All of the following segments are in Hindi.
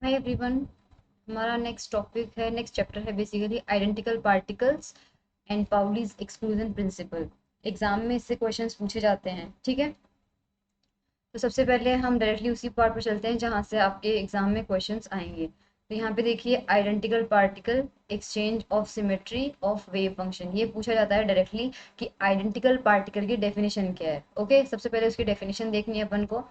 Hi everyone. हमारा नेक्स्ट चैप्टर है basically identical particles and Pauli's exclusion principle. Exam में इससे क्वेश्चंस पूछे जाते हैं, ठीक है। तो सबसे पहले हम डायरेक्टली उसी पार्ट पर चलते हैं जहां से आपके एग्जाम में क्वेश्चंस आएंगे। तो यहाँ पे देखिए identical particle exchange of symmetry of wave function, ये पूछा जाता है डायरेक्टली कि आइडेंटिकल पार्टिकल की डेफिनेशन क्या है। ओके, सबसे पहले उसकी डेफिनेशन देखनी है अपन को।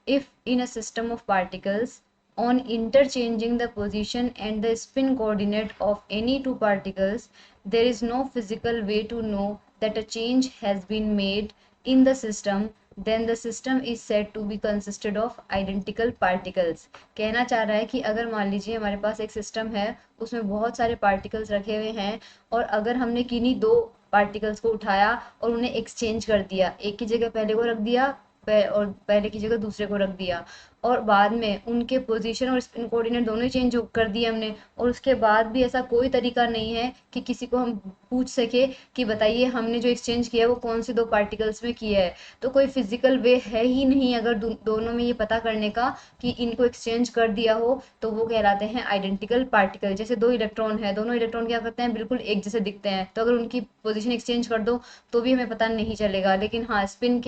If in a system of particles on interchanging the position and the spin coordinate of any two particles, there is no physical way to know that a change has been made in the system, then the system is said to be consisted of identical particles। कहना चाह रहा है कि अगर मान लीजिए हमारे पास एक सिस्टम है, उसमें बहुत सारे पार्टिकल्स रखे हुए हैं, और अगर हमने किन्हीं दो पार्टिकल्स को उठाया और उन्हें एक्सचेंज कर दिया, एक की जगह पहले को रख दिया और पहले की जगह दूसरे को रख दिया, और बाद में उनके पोजीशन और स्पिन कोऑर्डिनेट दोनों ही चेंज कर दिए हमने, और उसके बाद भी ऐसा कोई तरीका नहीं है कि किसी को हम पूछ सके कि बताइए हमने जो एक्सचेंज किया है वो कौन से दो पार्टिकल्स में किया है। तो कोई फिजिकल वे है ही नहीं अगर दोनों में ये पता करने का कि इनको एक्सचेंज कर दिया हो, तो वो कहलाते हैं आइडेंटिकल पार्टिकल। जैसे दो इलेक्ट्रॉन है, दोनों इलेक्ट्रॉन क्या करते हैं, बिल्कुल एक जैसे दिखते हैं, तो अगर उनकी पोजीशन एक्सचेंज कर दो तो भी हमें पता नहीं चलेगा, लेकिन हाँ स्पिन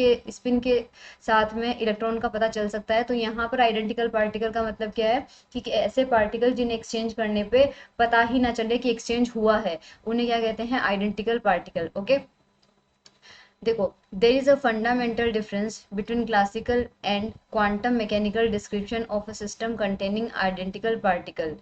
के साथ में इलेक्ट्रॉन का पता चल सकता है। तो यहाँ पर आइडेंटिकल पार्टिकल का मतलब क्या है कि ऐसे पार्टिकल जिन्हें एक्सचेंज करने पे पता ही ना चले कि एक्सचेंज हुआ है, उन्हें क्या कहते हैं, आइडेंटिकल पार्टिकल। ओके, देखो, there is a fundamental difference between classical and quantum mechanical description of a system containing identical particle.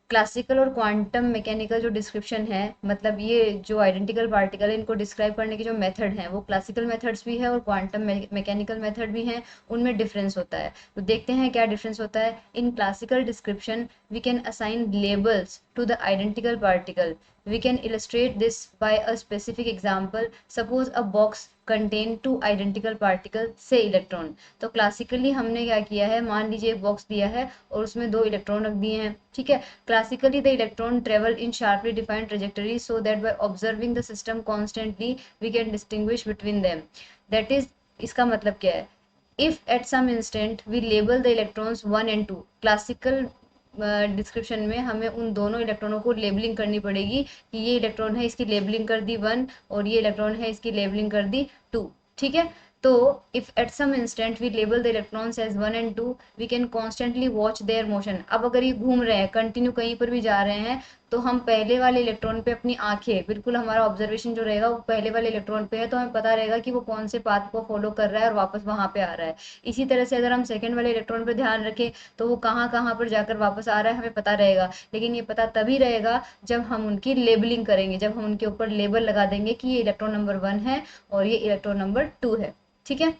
Classical और क्वांटम मैकेनिकल जो डिस्क्रिप्शन है, मतलब ये जो आइडेंटिकल पार्टिकल है इनको डिस्क्राइब करने के जो मेथड हैं वो क्लासिकल मेथड्स भी है और क्वांटम मैकेनिकल मेथड भी हैं, उनमें डिफरेंस होता है। तो देखते हैं क्या डिफरेंस होता है। In classical description we can assign labels to the identical particle. We can illustrate this by a specific example. Suppose a box contain two identical particle, say electron। तो क्लासिकली हमने क्या किया है, मान लीजिए एक बॉक्स दिया है और उसमें दो इलेक्ट्रॉन रख दिए हैं, ठीक है। Classically, the electron travel in sharply defined trajectories so that by observing the system constantly, we can distinguish between them. That is, इसका मतलब क्या है, if at some instant we label the electrons 1 and 2, classical description में हमें उन दोनों इलेक्ट्रॉनों को लेबलिंग करनी पड़ेगी कि ये इलेक्ट्रॉन है, इसकी लेबलिंग कर दी 1, और ये इलेक्ट्रॉन है, इसकी लेबलिंग कर दी 2, ठीक है। तो if at some instant we label the electrons as 1 and 2, we can constantly watch their motion. अब अगर ये घूम रहे हैं, कंटिन्यू कहीं पर भी जा रहे हैं, तो हम पहले वाले इलेक्ट्रॉन पे अपनी आंखें, बिल्कुल हमारा ऑब्जर्वेशन जो रहेगा वो पहले वाले इलेक्ट्रॉन पे है, तो हमें पता रहेगा कि वो कौन से पाथ को फॉलो कर रहा है और वापस वहां पे आ रहा है। इसी तरह से अगर हम सेकंड वाले इलेक्ट्रॉन पे ध्यान रखें तो वो कहाँ कहाँ पर जाकर वापस आ रहा है हमें पता रहेगा, लेकिन ये पता तभी रहेगा जब हम उनकी लेबलिंग करेंगे, जब हम उनके ऊपर लेबल लगा देंगे कि ये इलेक्ट्रॉन नंबर 1 है और ये इलेक्ट्रॉन नंबर 2 है, ठीक है।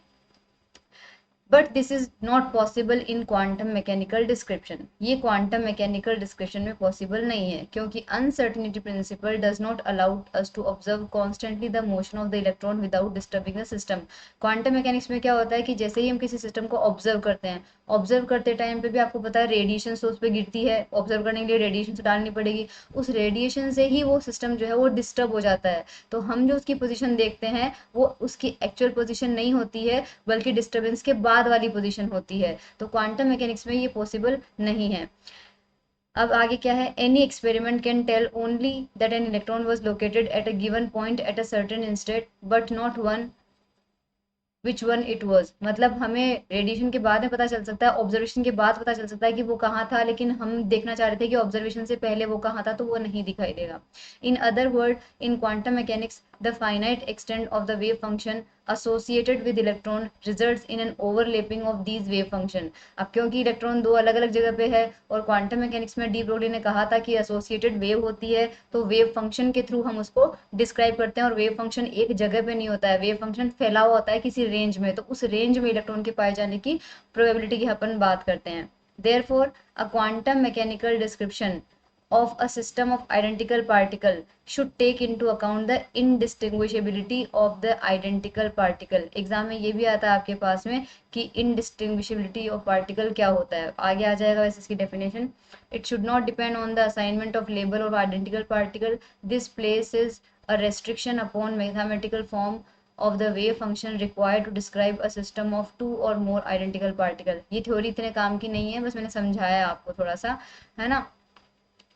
But this is not possible in quantum mechanical description. ये क्वांटम मैकेनिकल डिस्क्रिप्शन में पॉसिबल नहीं है, क्योंकि uncertainty principle does not allow us to observe constantly the motion of the electron without disturbing the system. Quantum mechanics में क्या होता है कि जैसे ही हम किसी सिस्टम को ऑब्जर्व करते हैं, ऑब्जर्व करते टाइम पे भी आपको पता है रेडिएशन सोर्स पे गिरती है, ऑब्जर्व करने के लिए रेडिएशन से डालनी पड़ेगी, उस रेडिएशन से ही वो सिस्टम जो है वो डिस्टर्ब हो जाता है। तो हम जो उसकी पोजीशन देखते हैं वो उसकी एक्चुअल पोजीशन नहीं होती है, बल्कि डिस्टर्बेंस के बाद वाली पोजीशन होती है। तो क्वांटम मैकेनिक्स में ये पॉसिबल नहीं है। अब आगे क्या है, any experiment can tell only that an electron was located at a given point at a certain instant but not one which one it was. मतलब हमें रेडिएशन के बाद में पता चल सकता है, ऑब्जर्वेशन के बाद पता चल सकता है कि वो कहाँ था, लेकिन हम देखना चाह रहे थे कि ऑब्जर्वेशन से पहले वो कहाँ था, तो वो नहीं दिखाई देगा। In other word, in quantum mechanics the finite extent of the wave function associated with electron results in an overlapping of these wave function। अब क्योंकि इलेक्ट्रॉन दो अलग अलग जगह पे है और क्वांटम मैकेनिक्स में डी ब्रोगली ने कहा था कि एसोसिएटेड वेव होती है, तो वेव फंक्शन के थ्रू हम उसको डिस्क्राइब करते हैं, और वेव फंक्शन एक जगह पे नहीं होता है, वेव फंक्शन फैला हुआ होता है किसी रेंज में, तो उस रेंज में इलेक्ट्रॉन के पाए जाने की प्रोबेबिलिटी की अपन बात करते हैं। Therefore a quantum mechanical description of a system of identical particle should take into account the indistinguishability of the identical particle। Exam में ये भी आता है आपके पास में कि indistinguishability of particle क्या होता है, आगे आ जाएगा वैसे इसकी definition. it should not depend on the assignment of label of identical particle। this places a restriction upon mathematical form of the wave function required to describe a system of two or more identical particle। ये थ्योरी इतने काम की नहीं है, बस मैंने समझाया आपको थोड़ा सा, है ना।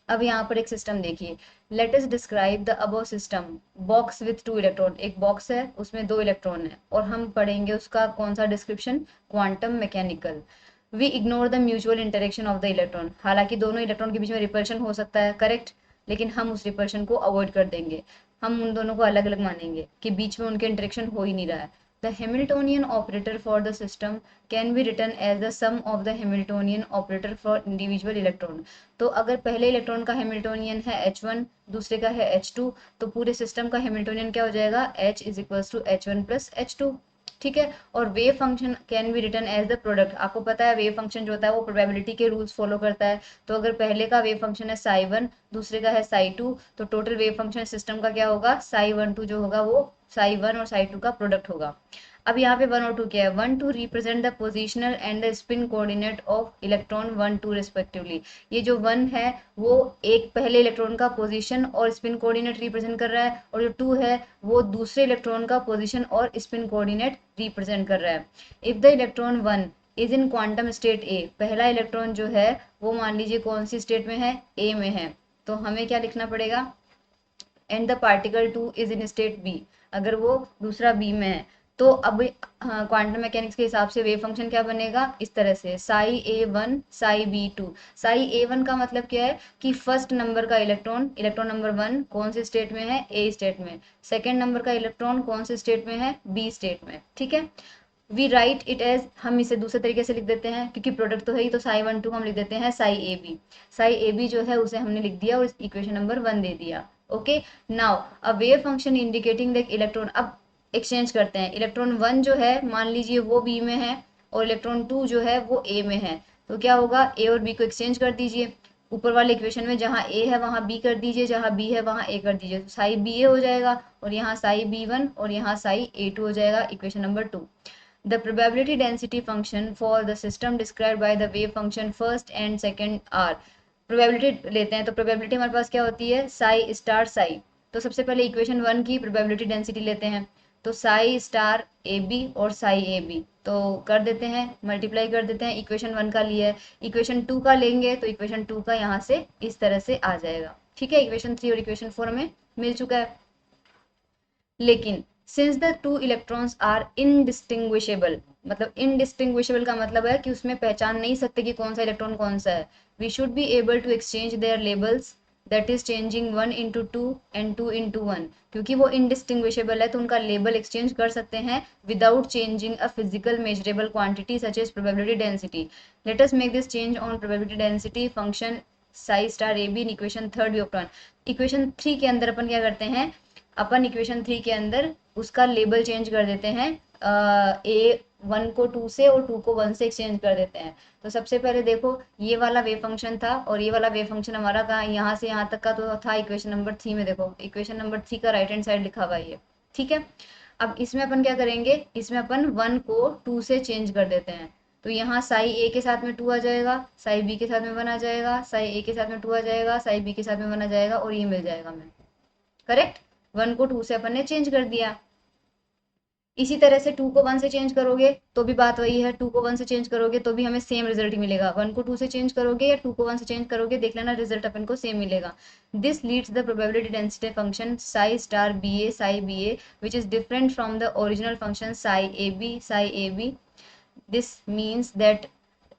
अब यहाँ पर एक सिस्टम देखिए, let us describe the above system, box with two electron, एक बॉक्स है उसमें दो इलेक्ट्रॉन है, और हम पढ़ेंगे उसका कौन सा description, quantum mechanical. We ignore the mutual interaction of the electron, हालांकि दोनों इलेक्ट्रॉन के बीच में रिपल्शन हो सकता है, करेक्ट, लेकिन हम उस रिपल्शन को अवॉइड कर देंगे, हम उन दोनों को अलग अलग मानेंगे कि बीच में उनके इंटरेक्शन हो ही नहीं रहा है। The Hamiltonian operator for the system can be written as the sum of the Hamiltonian operator for individual electron। तो अगर पहले इलेक्ट्रॉन का हैमिल्टोनियन है H1, दूसरे का है H2, तो पूरे सिस्टम का हैमिल्टोनियन क्या हो जाएगा, H is equals to H1 plus H2, ठीक है। और wave function can be written as the product, आपको पता है वेव फंक्शन जो होता है वो प्रोबेबिलिटी के रूल्स फॉलो करता है, तो अगर पहले का वेव फंक्शन है साई वन, दूसरे का है साई टू, तो टोटल वेव फंक्शन सिस्टम का क्या होगा, साई वन टू जो होगा वो साई वन और साई टू का प्रोडक्ट होगा। अब यहाँ पे वन और टू क्या है, one two represent the positional and the spin coordinate of electron one two respectively. ये जो वन है वो एक पहले इलेक्ट्रॉन का पोजीशन और स्पिन कोऑर्डिनेट रिप्रेजेंट कर रहा है, और जो टू है वो दूसरे इलेक्ट्रॉन का पोजीशन और स्पिन कोऑर्डिनेट रिप्रेजेंट कर रहा है। If the electron one is in quantum state A, पहला इलेक्ट्रॉन जो है वो मान लीजिए कौन सी स्टेट में है, ए में है, तो हमें क्या लिखना पड़ेगा, and the particle two is in state B, अगर वो दूसरा बी में है, तो अब क्वांटम मैकेनिक्स के हिसाब से वेव फंक्शन क्या बनेगा, इस तरह से psi A one psi B two. Psi A one का मतलब क्या है कि फर्स्ट नंबर का इलेक्ट्रॉन, इलेक्ट्रॉन नंबर वन कौन से स्टेट में है, ए स्टेट में, सेकेंड नंबर का इलेक्ट्रॉन कौन से स्टेट में है, बी स्टेट में, ठीक है। वी राइट इट एज, हम इसे दूसरे तरीके से लिख देते हैं क्योंकि प्रोडक्ट तो है ही, तो साई वन टू हम लिख देते हैं psi A B. Psi A B जो है उसे हमने लिख दिया और इक्वेशन नंबर वन दे दिया। Okay, now a wave function indicating the electron, अब एक्सचेंज करते हैं, इलेक्ट्रॉन वन जो है मान लीजिए वो बी में है और इलेक्ट्रॉन टू जो है वो ए में है, तो क्या होगा, ए और बी को एक्सचेंज कर दीजिए, ऊपर वाले इक्वेशन में जहाँ ए है वहाँ बी कर दीजिए, जहाँ बी है वहाँ ए कर दीजिए, तो साई बी ए हो जाएगा, और यहाँ साई बी वन और यहाँ साई ए टू हो जाएगा, equation number two. The probability density function for the system described by the wave function first and second are, probability लेते हैं तो प्रोबेबिलिटी हमारे पास क्या होती है, साई स्टार साई, तो सबसे पहले इक्वेशन वन की प्रोबेबिलिटी डेंसिटी लेते हैं, तो साई स्टार ए बी और साई ए बी, तो कर देते हैं मल्टीप्लाई कर देते हैं, इक्वेशन वन का लिया है, इक्वेशन टू का लेंगे तो इक्वेशन टू का यहाँ से इस तरह से आ जाएगा, ठीक है। इक्वेशन थ्री और इक्वेशन फोर हमें मिल चुका है, लेकिन since the two electrons are indistinguishable, मतलब इनडिस्टिंग्विशेबल का मतलब है कि उसमें पहचान नहीं सकते कि कौन सा इलेक्ट्रॉन कौन सा है, we should be able to exchange their labels, that is changing one into two and two into one, क्योंकि वो इनडिस्टिंग्विशेबल है तो उनका लेबल एक्सचेंज कर सकते हैं without changing a physical measurable quantity such as probability density. Let us make this change on probability density function psi star A B in equation third we obtain. Equation three के अंदर अपन क्या करते हैं, अपन इक्वेशन थ्री के अंदर उसका लेबल चेंज कर देते हैं, ए वन को टू से और टू को वन से एक्सचेंज कर देते हैं। तो सबसे पहले देखो ये वाला वेव फंक्शन था और ये वाला वेव फंक्शन हमारा कहाँ, यहाँ से यहाँ तक का तो था इक्वेशन नंबर थ्री में, देखो इक्वेशन नंबर थ्री का राइट हैंड साइड लिखा हुआ है ये, ठीक है। अब इसमें अपन क्या करेंगे, इसमें अपन वन को टू से चेंज कर देते हैं, तो यहाँ साई ए के साथ में टू आ जाएगा, साई बी के साथ में वन आ जाएगा, साई ए के साथ में टू आ जाएगा, साई बी के साथ में वन आ जाएगा, और ये मिल जाएगा हमें, करेक्ट। वन को टू से अपन ने चेंज कर दिया, इसी तरह से टू को वन से चेंज करोगे तो भी बात वही है, टू को वन से चेंज करोगे तो भी हमें सेम रिजल्ट ही मिलेगा, वन को टू से चेंज करोगे या टू को वन से चेंज करोगे, देख लेना रिजल्ट अपन को सेम मिलेगा। This leads the probability density function psi star B A which is different from the original function psi A B. This means that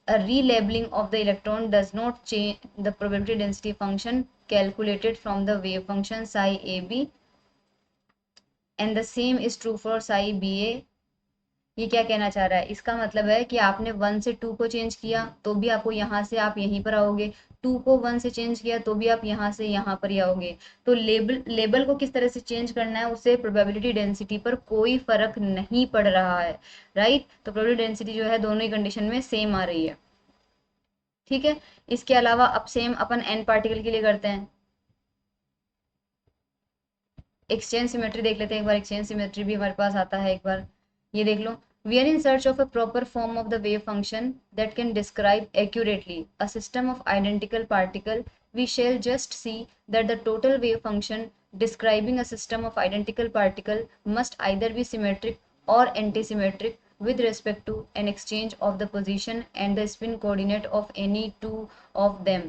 a relabeling of the electron does not change the probability density function calculated from the wave function psi ab, and the same is true for psi ba। ये क्या कहना चाह रहा है, इसका मतलब है कि आपने वन से टू को चेंज किया तो भी आपको यहाँ से आप यहीं पर आओगे, टू को वन से चेंज किया तो भी आप यहाँ से यहाँ पर ही आओगे। तो लेबल को किस तरह से चेंज करना है उससे प्रोबेबिलिटी डेंसिटी पर कोई फर्क नहीं पड़ रहा है, राइट। तो प्रोबेबिलिटी डेंसिटी जो है दोनों ही कंडीशन में सेम आ रही है, ठीक है। इसके अलावा अब सेम अपन एन पार्टिकल के लिए करते हैं, एक्सचेंज सिमेट्री देख लेते हैं एक बार, एक्सचेंज सिमेट्री भी हमारे पास आता है एक बार, ये देख लो। We are in search of a proper form of the wave function that can describe accurately a system of identical particle we shall just see that the total wave function describing a system of identical particle must either be symmetric or antisymmetric with respect to an exchange of the position and the spin coordinate of any two of them.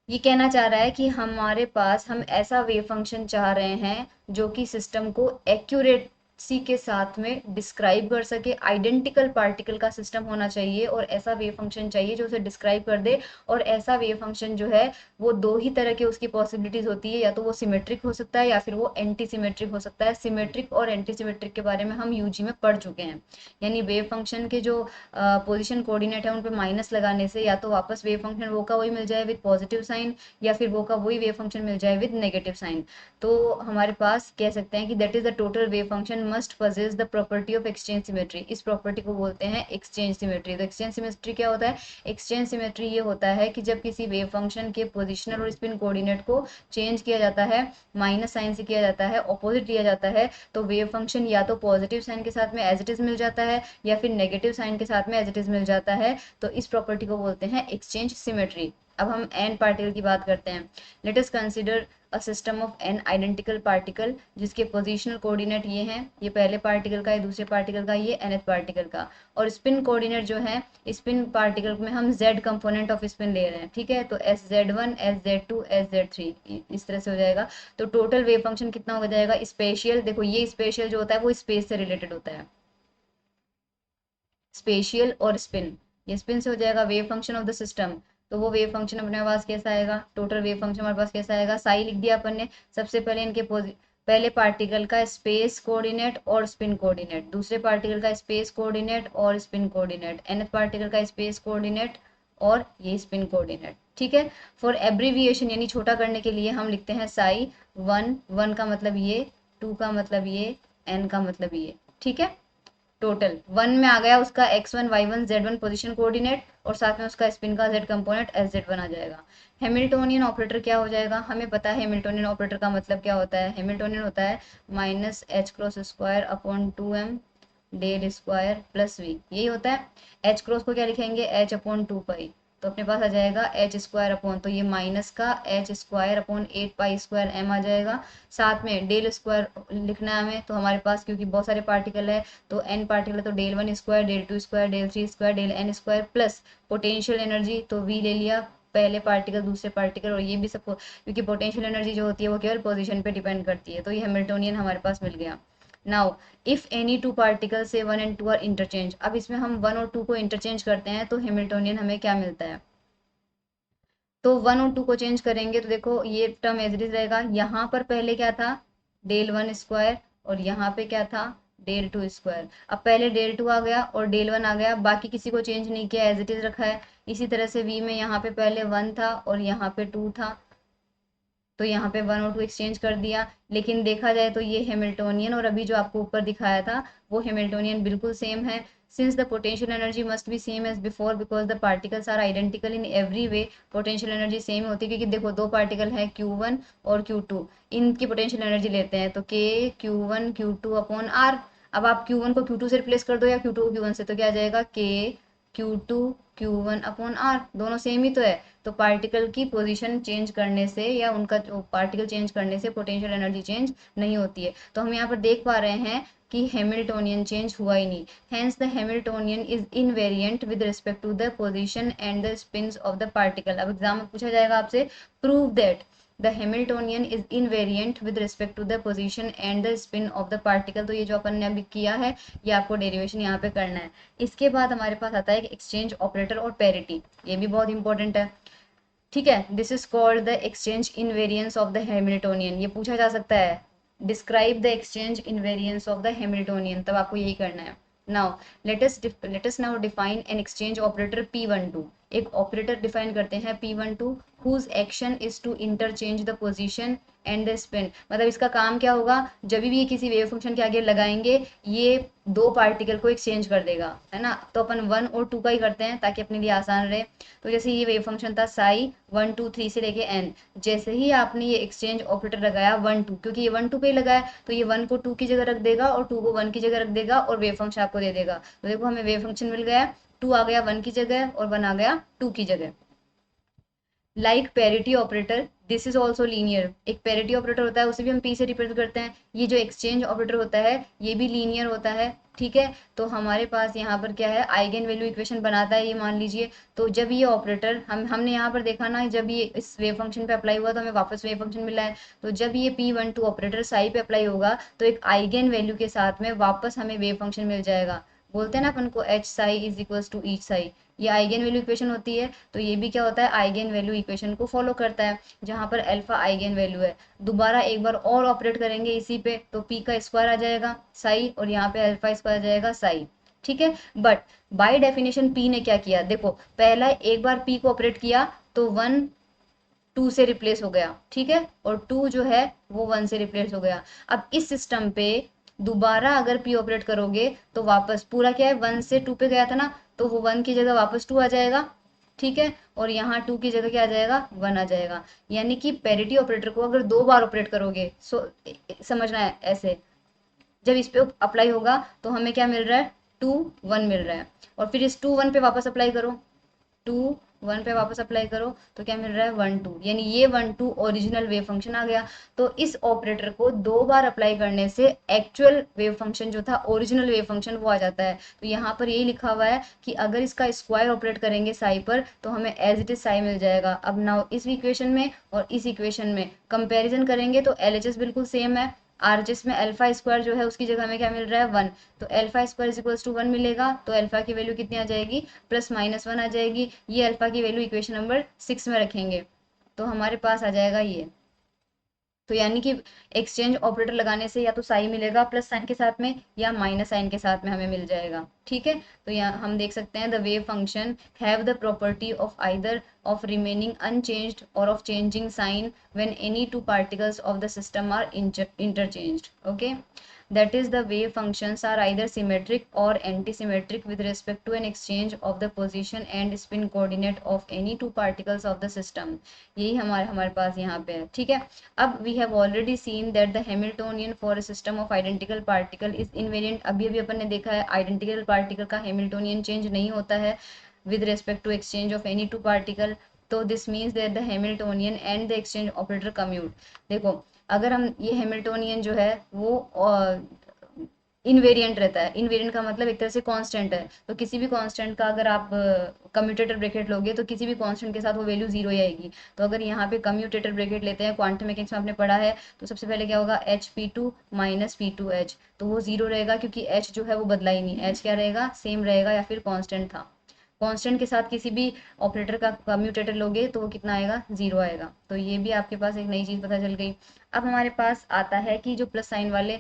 ये कहना चाह रहा है कि हमारे पास हम ऐसा वेव फंक्शन चाह रहे हैं जो कि सिस्टम को एक्यूरेसी के साथ में डिस्क्राइब कर सके, आइडेंटिकल पार्टिकल का सिस्टम होना चाहिए और ऐसा वेव फंक्शन चाहिए जो उसे डिस्क्राइब कर दे। और ऐसा वेव फंक्शन जो है वो दो ही तरह की उसकी पॉसिबिलिटीज होती है, या तो वो सिमेट्रिक हो सकता है या फिर वो एंटी सिमेट्रिक हो सकता है। सिमेट्रिक और एंटी सिमेट्रिक के बारे में हम यूजी में पढ़ चुके हैं, यानी वेव फंक्शन के जो पोजिशन कोऑर्डिनेट है उन पे माइनस लगाने से या तो वापस वेव फंक्शन वो का वही मिल जाए विद पॉजिटिव साइन, या फिर वो का वही वेव फंक्शन मिल जाए विद नेगेटिव साइन। तो हमारे पास कह सकते हैं कि that is the total wave function must possess the property of exchange symmetry. इस प्रॉपर्टी को बोलते हैं एक्सचेंज सिमेट्री। तो एक्सचेंज सिमेट्री क्या होता है? एक्सचेंज सिमेट्री ये होता है कि जब किसी वेव फंक्शन के पोजिशनल और स्पिन कोऑर्डिनेट को चेंज किया जाता है, माइनस साइन से किया जाता है, ऑपोजिट लिया जाता है, तो वेव फंक्शन या तो पॉजिटिव साइन के साथ में एज इट इज मिल जाता है या फिर नेगेटिव साइन के साथ में एज इट इज मिल जाता है। तो इस प्रॉपर्टी को बोलते हैं एक्सचेंज सिमेट्री। अब हम एन पार्टिकल की बात करते हैं। Let us consider a system of N identical particle जिसके पोजिशनल कोऑर्डिनेट ये हैं, ये पहले पार्टिकल का है, दूसरे पार्टिकल का, ये nth पार्टिकल का। और स्पिन कोऑर्डिनेट जो है, स्पिन पार्टिकल में हम z कंपोनेंट ऑफ स्पिन ले रहे हैं, ठीक है। तो SZ1 SZ2 SZ3 इस तरह से हो जाएगा। तो टोटल वेव फंक्शन कितना हो जाएगा? स्पेशियल, देखो ये स्पेशियल जो होता है वो स्पेस से रिलेटेड होता है, स्पेशियल और स्पिन, ये स्पिन से हो जाएगा wave function of the system. तो वो वेव फंक्शन अपने पास कैसा आएगा? टोटल वेव फंक्शन हमारे पास कैसा आएगा? साई लिख दिया अपन ने। सबसे पहले इनके पहले पार्टिकल का स्पेस कोऑर्डिनेट और स्पिन कोऑर्डिनेट, दूसरे पार्टिकल का स्पेस कोऑर्डिनेट और स्पिन कोऑर्डिनेट, nth पार्टिकल का स्पेस कोऑर्डिनेट और ये स्पिन कोऑर्डिनेट, ठीक है। फॉर एब्रीविएशन यानी छोटा करने के लिए हम लिखते हैं साई। वन का मतलब ये, टू का मतलब ये, एन का मतलब ये, ठीक है। टोटल वन में आ गया उसका x1 y1 z1 position coordinate और साथ में उसका स्पिन का z कंपोनेंट SZ1 आ जाएगा। हैमिल्टोनियन ऑपरेटर क्या हो जाएगा? हमें पता है हैमिल्टोनियन ऑपरेटर का मतलब क्या होता है। हैमिल्टोनियन होता है minus H cross square upon 2m del square plus V, यही होता है। एच क्रॉस को क्या लिखेंगे? h अपॉन 2 पाई, तो अपने पास आ जाएगा एच स्क्वायर अपॉन, तो ये माइनस का H square upon 8 pi square m आ जाएगा। साथ में डेल स्क्वायर लिखना है हमें, तो हमारे पास क्योंकि बहुत सारे पार्टिकल है तो n पार्टिकल है, तो del 1 square, del 2 square, del 3 square, del n square plus potential energy, तो v ले लिया पहले पार्टिकल दूसरे पार्टिकल, और ये भी सब क्योंकि पोटेंशियल एनर्जी जो होती है वो केवल पोजीशन पे डिपेंड करती है। तो ये हैमिल्टोनियन हमारे पास मिल गया। Now if any two particle से 1 and 2 आर इंटरचेंज, अब इसमें हम 1 और 2 को इंटरचेंज करते हैं तो हैमिल्टोनियन हमें क्या मिलता है? तो 1 और 2 को चेंज करेंगे तो देखो ये टर्म एज इट इज रहेगा। यहाँ पर पहले क्या था? डेल 1 स्क्वायर, और यहाँ पे क्या था? Del 2 square. अब पहले डेल 2 आ गया और डेल 1 आ गया, बाकी किसी को चेंज नहीं किया, एज इट इज रखा है। इसी तरह से वी में यहाँ पे पहले 1 था और यहाँ पे 2 था, तो यहाँ पे 1 और 2 एक्सचेंज कर दिया। लेकिन देखा जाए तो ये हैमिल्टोनियन और अभी जो आपको ऊपर दिखाया था वो हैमिल्टोनियन बिल्कुल सेम है। Since the potential energy must be same as before because the particles are identical in every way, potential energy same होती है क्योंकि देखो दो पार्टिकल है Q1 और Q2, इनकी पोटेंशियल एनर्जी लेते हैं तो K Q1 Q2 upon R। अब आप Q1 को Q2 से रिप्लेस कर दो या Q2 को Q1 से, तो क्या आ जाएगा? K Q2 Q1 upon R, दोनों सेम ही तो है। तो पार्टिकल की पोजीशन चेंज करने से या उनका जो पार्टिकल चेंज करने से पोटेंशियल एनर्जी चेंज नहीं होती है। तो हम यहाँ पर देख पा रहे हैं कि हैमिल्टोनियन चेंज हुआ ही नहीं। Hence the Hamiltonian is invariant with respect to the position and the spins of the particle. अब एग्जाम में पूछा जाएगा आपसे, prove that the Hamiltonian is invariant with respect to the position and the spin of the particle. तो ये जो अपन ने अभी किया है ये आपको डेरिवेशन यहाँ पे करना है। इसके बाद हमारे पास आता है एक्सचेंज ऑपरेटर और पैरिटी, ये भी बहुत इंपॉर्टेंट है, ठीक है। This is called the exchange invariance of the Hamiltonian, ये पूछा जा सकता है। Describe the exchange invariance of the Hamiltonian, तब आपको यही करना है। Now let us now define an exchange operator P12। एक ऑपरेटर डिफाइन करते हैं P12 whose action is to interchange the position and the spin। मतलब इसका काम क्या होगा? जब भी ये किसी वेव फंक्शन के आगे लगाएंगे ये दो पार्टिकल को एक्सचेंज कर देगा, है ना। तो अपन 1 और 2 का ही करते हैं ताकि अपने लिए आसान रहे। तो जैसे ये वेव फंक्शन था साई 1 2 3 से लेके n, जैसे ही आपने ये एक्सचेंज ऑपरेटर लगाया 1 2, क्योंकि ये 1 2 पे ही लगाया तो ये 1 को 2 की जगह रख देगा और 2 को 1 की जगह रख देगा और वेव फंक्शन आपको दे देगा। तो देखो हमें वेव फंक्शन मिल गया, 2 आ गया 1 की जगह और 1 आ गया 2 की जगह। Like parity operator this is also linear, एक पेरिटी ऑपरेटर होता है उसे भी हम पी से रिप्रेजेंट करते हैं, ये जो एक्सचेंज ऑपरेटर होता है ये भी लीनियर होता है, ठीक है। तो हमारे पास यहाँ पर क्या है, आइगन वैल्यू इक्वेशन बनाता है ये, मान लीजिए। तो जब ये ऑपरेटर हमने यहाँ पर देखा ना, जब ये इस वेव फंक्शन पे अप्लाई हुआ तो हमें वापस वेव फंक्शन मिला है। तो जब ये P12 ऑपरेटर साई पे अप्लाई होगा तो एक आइगन वैल्यू के साथ में वापस हमें वेव फंक्शन मिल जाएगा। बोलते हैं ना अपन को H psi is equals to each psi, ये आइगन वैल्यू इक्वेशन होती है। तो ये भी क्या होता है, आइगन वैल्यू इक्वेशन को फॉलो करता है, जहां पर अल्फा आइगन वैल्यू है। दोबारा एक बार और ऑपरेट करेंगे इसी पे, तो पी का स्क्वायर आ जाएगा साई, और यहाँ पे अल्फा स्क्वायर आ जाएगा साई, ठीक है। बट बाय डेफिनेशन पी ने क्या किया, देखो पहला एक बार पी को ऑपरेट किया तो वन टू से रिप्लेस हो गया, ठीक है, और टू जो है वो वन से रिप्लेस हो गया। अब इस सिस्टम पे दोबारा अगर पी ऑपरेट करोगे तो वापस पूरा क्या है, वन से टू पे गया था ना, तो वो वन की जगह वापस टू आ जाएगा, ठीक है, और यहाँ टू की जगह क्या आ जाएगा, वन आ जाएगा। यानी कि पेरिटी ऑपरेटर को अगर दो बार ऑपरेट करोगे, समझना है ऐसे, जब इस पे अप्लाई होगा तो हमें क्या मिल रहा है, टू वन मिल रहा है, और फिर इस टू वन पे वापस अप्लाई करो, टू वन पे वापस अप्लाई करो तो क्या मिल रहा है, वन टू, यानी ये one two original wave function आ गया। तो इस ऑपरेटर को दो बार अप्लाई करने से एक्चुअल वेव फंक्शन जो था, ओरिजिनल वेव फंक्शन, वो आ जाता है। तो यहाँ पर यही लिखा हुआ है कि अगर इसका स्क्वायर ऑपरेट करेंगे साई पर तो हमें एज इट इज साई मिल जाएगा। अब नाउ इस इक्वेशन में और इस इक्वेशन में कंपेरिजन करेंगे तो एलएचएस बिल्कुल सेम है, आरएचएस में अल्फा स्क्वायर जो है उसकी जगह हमें क्या मिल रहा है, वन। तो alpha square is equals to one मिलेगा, तो अल्फा की वैल्यू कितनी आ जाएगी, प्लस माइनस वन आ जाएगी। ये अल्फा की वैल्यू इक्वेशन नंबर 6 में रखेंगे तो हमारे पास आ जाएगा ये। तो यानी कि एक्सचेंज ऑपरेटर लगाने से या तो साई मिलेगा प्लस साइन के साथ में, या माइनस साइन के साथ में हमें मिल जाएगा, ठीक है। तो यहाँ हम देख सकते हैं the wave function have the property of either of remaining unchanged और of changing sign when any two particles of the system are interchanged, okay. That is, the wave functions are either symmetric or antisymmetric with respect to an exchange of the position and spin coordinate of any two particles of the system. यही हमारे पास यहाँ पे है, ठीक है। अब we have already seen that the Hamiltonian for a system of identical particle is invariant. अभी अभी अपन ने देखा है identical particle का Hamiltonian change नहीं होता है with respect to exchange of any two particle. तो this means that the Hamiltonian and the exchange operator commute. देखो अगर हम ये हैमिल्टोनियन जो है वो इनवेरिएंट रहता है, इनवेरिएंट का मतलब एक तरह से कांस्टेंट है। तो किसी भी कांस्टेंट का अगर आप कम्यूटेटर ब्रैकेट लोगे तो किसी भी कांस्टेंट के साथ वो वैल्यू जीरो ही आएगी। तो अगर यहाँ पे कम्यूटेटर ब्रैकेट लेते हैं, क्वांटम मैकेनिक्स में आपने पढ़ा है, तो सबसे पहले क्या होगा, H P two minus P two H, तो वो जीरो रहेगा क्योंकि एच जो है वो बदला ही नहीं, एच क्या रहेगा, सेम रहेगा या फिर कांस्टेंट था। कांस्टेंट के साथ किसी भी ऑपरेटर का कम्यूटेटर लोगे तो वो कितना आएगा, जीरो आएगा। तो ये भी आपके पास एक नई चीज पता चल गई। अब हमारे पास आता है कि जो प्लस साइन वाले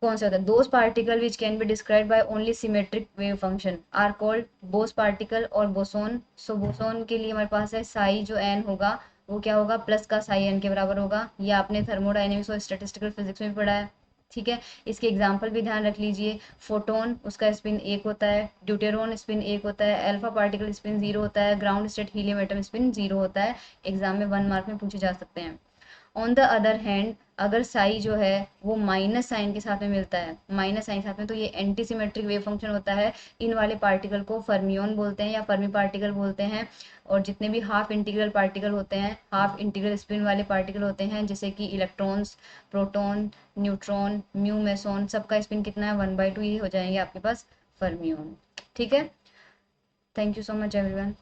कौन से होता है, those particle which can be describe by only symmetric wave function are called Bose particle और बोसोन। सो बोसोन के लिए हमारे पास है साई जो एन होगा वो क्या होगा, प्लस का साई एन के बराबर होगा। ये आपने थर्मोडायनेमिक्स और स्टैटिस्टिकल फिजिक्स में भी पढ़ा है, ठीक है। इसके एग्जाम्पल भी ध्यान रख लीजिए, फोटोन उसका स्पिन एक होता है, ड्यूटेरोन स्पिन एक होता है, अल्फा पार्टिकल स्पिन जीरो होता है, ground state helium atom spin zero होता है। एग्जाम में 1 मार्क में पूछे जा सकते हैं। ऑन द अदर हैंड अगर साई जो है वो माइनस साइन के साथ में मिलता है, माइनस साइन के साथ में, तो ये एंटी सिमेट्रिक वेव फंक्शन होता है। इन वाले पार्टिकल को फर्मियोन बोलते हैं या फर्मी पार्टिकल बोलते हैं। और जितने भी हाफ इंटीग्रल पार्टिकल होते हैं, हाफ इंटीग्रल स्पिन वाले पार्टिकल होते हैं, जैसे कि electrons, proton, neutron, mu meson, सबका स्पिन कितना है, 1/2 ही हो जाएंगे आपके पास फर्मियोन, ठीक है। Thank you so much everyone.